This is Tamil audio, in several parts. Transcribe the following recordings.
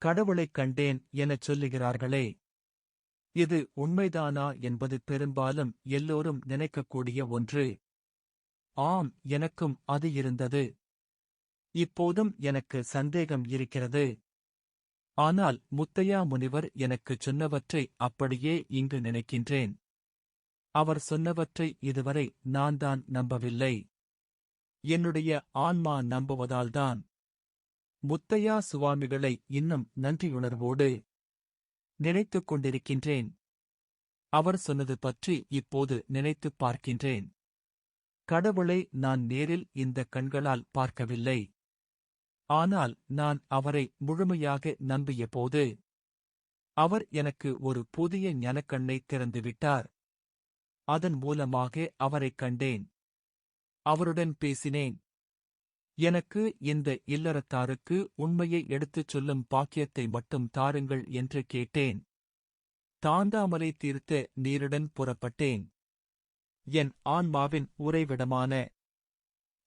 கடவுளைக் கண்டேன் எனச் சொல்லுகிறார்களே. இது உண்மைதானா என்பது பெரும்பாலும் எல்லோரும் நினைக்கக்கூடிய ஒன்று. ஆம், எனக்கும் அது இருந்தது. இப்போதும் எனக்கு சந்தேகம் இருக்கிறது. ஆனால் முத்தையா முனிவர் எனக்குச் சொன்னவற்றை அப்படியே இங்கு நினைக்கின்றேன். அவர் சொன்னவற்றை இதுவரை நான் தான் நம்பவில்லை. என்னுடைய ஆன்மா நம்புவதால்தான். முத்தையா சுவாமிகளை இன்னும் நன்றியுணர்வோடு நினைத்துக் கொண்டிருக்கின்றேன். அவர் சொன்னது பற்றி இப்போது நினைத்துப் பார்க்கின்றேன். கடவுளை நான் நேரில் இந்த கண்களால் பார்க்கவில்லை. ஆனால் நான் அவரை முழுமையாக நம்பியபோது அவர் எனக்கு ஒரு புதிய ஞானக்கண்ணை திறந்துவிட்டார். அதன் மூலமாக அவரைக் கண்டேன். அவருடன் பேசினேன். எனக்கு இந்த இல்லறத்தாருக்கு உண்மையை எடுத்துச் சொல்லும் பாக்கியத்தை மட்டும் தாருங்கள் என்று கேட்டேன். தாண்டாமலை தீர்த்த நீருடன் புறப்பட்டேன். என் ஆன்மாவின் உறைவிடமான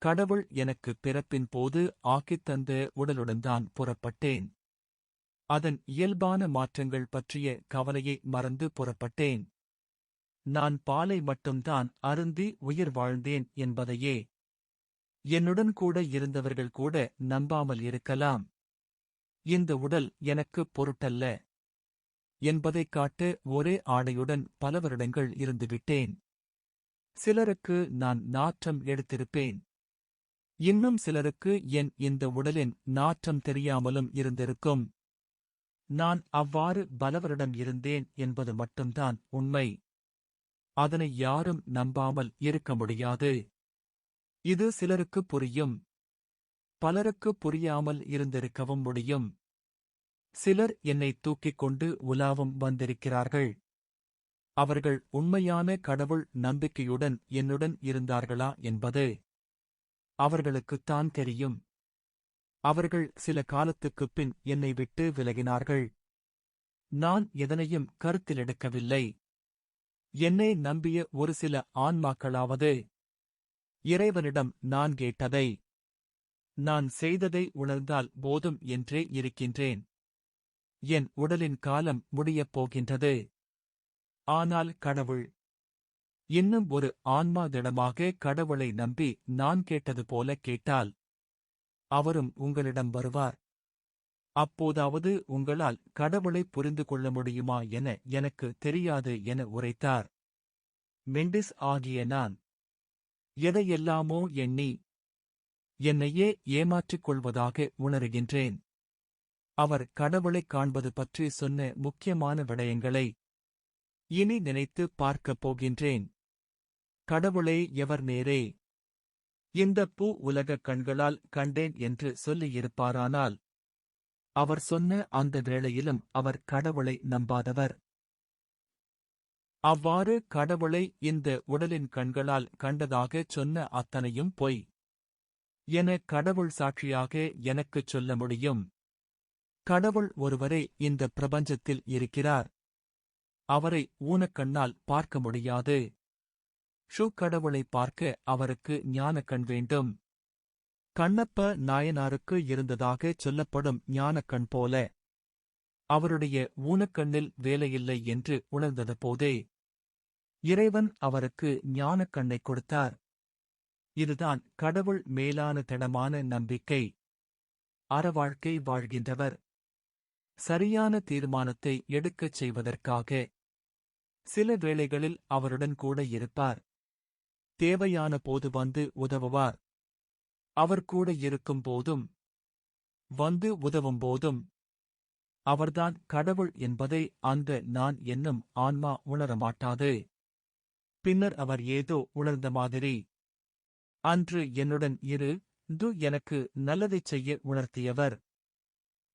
கடவுள் எனக்கு பிறப்பின் போது ஆக்கித் தந்த உடலுடன்தான் புறப்பட்டேன். அதன் இயல்பான மாற்றங்கள் பற்றிய கவலையை மறந்து புறப்பட்டேன். நான் பாலை மட்டும்தான் அருந்தி உயிர் வாழ்ந்தேன் என்பதையே என்னுடன் கூட இருந்தவர்கள் கூட நம்பாமல் இருக்கலாம். இந்த உடல் எனக்குப் பொருட்டல்ல என்பதைக் காட்ட ஒரே ஆடையுடன் பல வருடங்கள் இருந்துவிட்டேன். சிலருக்கு நான் நாற்றம் எடுத்திருப்பேன். இன்னும் சிலருக்கு என் இந்த உடலின் நாற்றம் தெரியாமலும் இருந்திருக்கும். நான் அவ்வாறு பலவரிடம் இருந்தேன் என்பது மட்டும்தான் உண்மை. அதனை யாரும் நம்பாமல் இருக்க முடியாது. இது சிலருக்கு புரியும். பலருக்கு புரியாமல் இருந்திருக்கவும் முடியும். சிலர் என்னை தூக்கிக் கொண்டு உலாவும் வந்திருக்கிறார்கள். அவர்கள் உண்மையான கடவுள் நம்பிக்கையுடன் என்னுடன் இருந்தார்களா என்பது அவர்களுக்குத்தான் தெரியும். அவர்கள் சில காலத்துக்குப் பின் என்னை விட்டு விலகினார்கள். நான் எதனையும் கருத்திலெடுக்கவில்லை. என்னை நம்பிய ஒரு சில ஆன்மாக்களாவது இறைவனிடம் நான் கேட்டதை நான் செய்ததை உணர்ந்தால் போதும் என்றே இருக்கின்றேன். என் உடலின் காலம் முடியப் போகின்றது. ஆனால் கடவுள் இன்னும் ஒரு ஆன்மா திடமாக கடவுளை நம்பி நான் கேட்டது போல கேட்டால் அவரும் உங்களிடம் வருவார். அப்போதாவது உங்களால் கடவுளை புரிந்து கொள்ள முடியுமா என எனக்கு தெரியாது என உரைத்தார். மெண்டிஸ் ஆகிய நான் எதையெல்லாமோ எண்ணி என்னையே ஏமாற்றிக் கொள்வதாக உணர்கின்றேன். அவர் கடவுளைக் காண்பது பற்றி சொன்ன முக்கியமான விடயங்களை இனி நினைத்து பார்க்கப் போகின்றேன். கடவுளே எவர் நேரே இந்த பூ உலக கண்களால் கண்டேன் என்று சொல்லியிருப்பாரானால் அவர் சொன்ன அந்த வேளையிலும் அவர் கடவுளை நம்பாதவர். அவ்வாறு கடவுளை இந்த உடலின் கண்களால் கண்டதாகச் சொன்ன அத்தனையும் பொய் என கடவுள் சாட்சியாக எனக்குச் சொல்ல முடியும். கடவுள் ஒருவரே இந்த பிரபஞ்சத்தில் இருக்கிறார். அவரை ஊனக்கண்ணால் பார்க்க முடியாது. கடவுளை பார்க்க அவருக்கு ஞானக்கண் வேண்டும். கண்ணப்ப நாயனாருக்கு இருந்ததாகச் சொல்லப்படும் ஞானக்கண் போல அவருடைய ஊனக்கண்ணில் வேலையில்லை என்று உணர்ந்தது போதே இறைவன் அவருக்கு ஞானக்கண்ணைக் கொடுத்தார். இதுதான் கடவுள் மேலான திடமான நம்பிக்கை. அறவாழ்க்கை வாழ்கின்றவர் சரியான தீர்மானத்தை எடுக்கச் செய்வதற்காக சில வேளைகளில் அவருடன் கூட இருப்பார். தேவையான போது வந்து உதவுவார். அவர் கூட இருக்கும் போதும் வந்து உதவும் போதும் அவர்தான் கடவுள் என்பதை அந்த நான் என்னும் ஆன்மா உணரமாட்டாது. பின்னர் அவர் ஏதோ உணர்ந்த மாதிரி அன்று என்னுடன் எனக்கு நல்லதைச் செய்ய உணர்த்தியவர்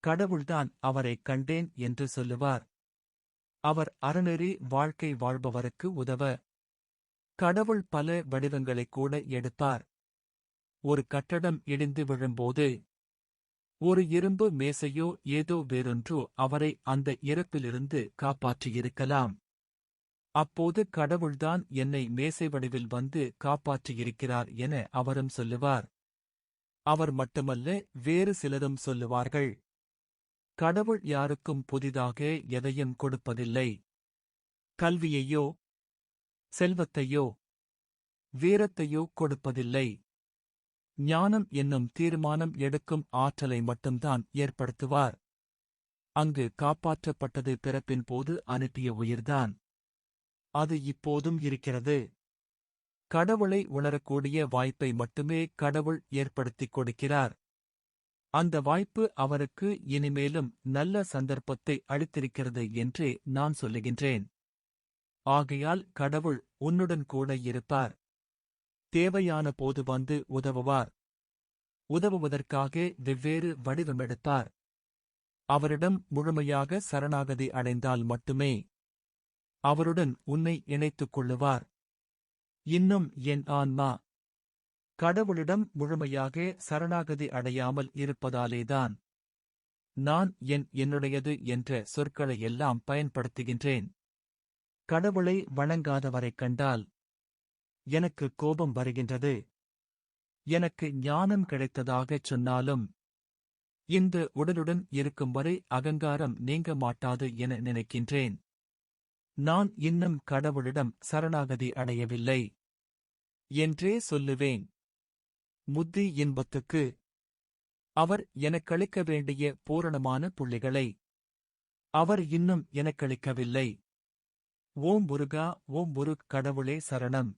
கடவுள்தான், அவரைக் கண்டேன் என்று சொல்லுவார். அவர் அறநெறி வாழ்க்கை வாழ்பவருக்கு உதவ கடவுள் பல வடிவங்களைக் கூட எடுப்பார். ஒரு கட்டடம் இடிந்து விழும்போது ஒரு இரும்பு மேசையோ ஏதோ வேறொன்றோ அவரை அந்த இறப்பிலிருந்து காப்பாற்றியிருக்கலாம். அப்போது கடவுள்தான் என்னை மேசை வடிவில் வந்து காப்பாற்றியிருக்கிறார் என அவரும் சொல்லுவார். அவர் மட்டுமல்ல, வேறு சிலரும் சொல்லுவார்கள். கடவுள் யாருக்கும் புதிதாக எதையும் கொடுப்பதில்லை. கல்வியையோ செல்வத்தையோ வீரத்தையோ கொடுப்பதில்லை. ஞானம் என்னும் தீர்மானம் எடுக்கும் ஆற்றலை மட்டும்தான் ஏற்படுத்துவார். அங்கு காப்பாற்றப்பட்டது பிறப்பின் போது அனுப்பிய உயிர்தான். அது இப்போதும் இருக்கிறது. கடவுளை உணரக்கூடிய வாய்ப்பை மட்டுமே கடவுள் ஏற்படுத்திக் கொடுக்கிறார். அந்த வாய்ப்பு அவருக்கு இனிமேலும் நல்ல சந்தர்ப்பத்தை அளித்திருக்கிறது என்றே நான் சொல்லுகின்றேன். ஆகையால் கடவுள் உன்னுடன் கூட இருப்பார். தேவையான போது வந்து உதவுவார். உதவுவதற்காக வெவ்வேறு வடிவமெடுப்பார். அவரிடம் முழுமையாக சரணாகதி அடைந்தால் மட்டுமே அவருடன் உன்னை இணைத்துக் கொள்ளுவார். இன்னும் என் ஆன்மா கடவுளிடம் முழுமையாக சரணாகதி அடையாமல் இருப்பதாலேதான் நான் என்னுடையது என்ற சொற்களை எல்லாம் பயன்படுத்துகின்றேன். கடவுளை வணங்காதவரைக் கண்டால் எனக்கு கோபம் வருகின்றது. எனக்கு ஞானம் கிடைத்ததாகச் சொன்னாலும் இந்த உடலுடன் இருக்கும் வரை அகங்காரம் நீங்க மாட்டாது என நினைக்கின்றேன். நான் இன்னும் கடவுளிடம் சரணாகதி அடையவில்லை என்றே சொல்லுவேன். முத்தி இன்பத்துக்கு அவர் எனக்களிக்க வேண்டிய பூரணமான புள்ளிகளை அவர் இன்னும் எனக்களிக்கவில்லை. ஓம் முருகா, ஓம் முருக் கடவுளே சரணம்.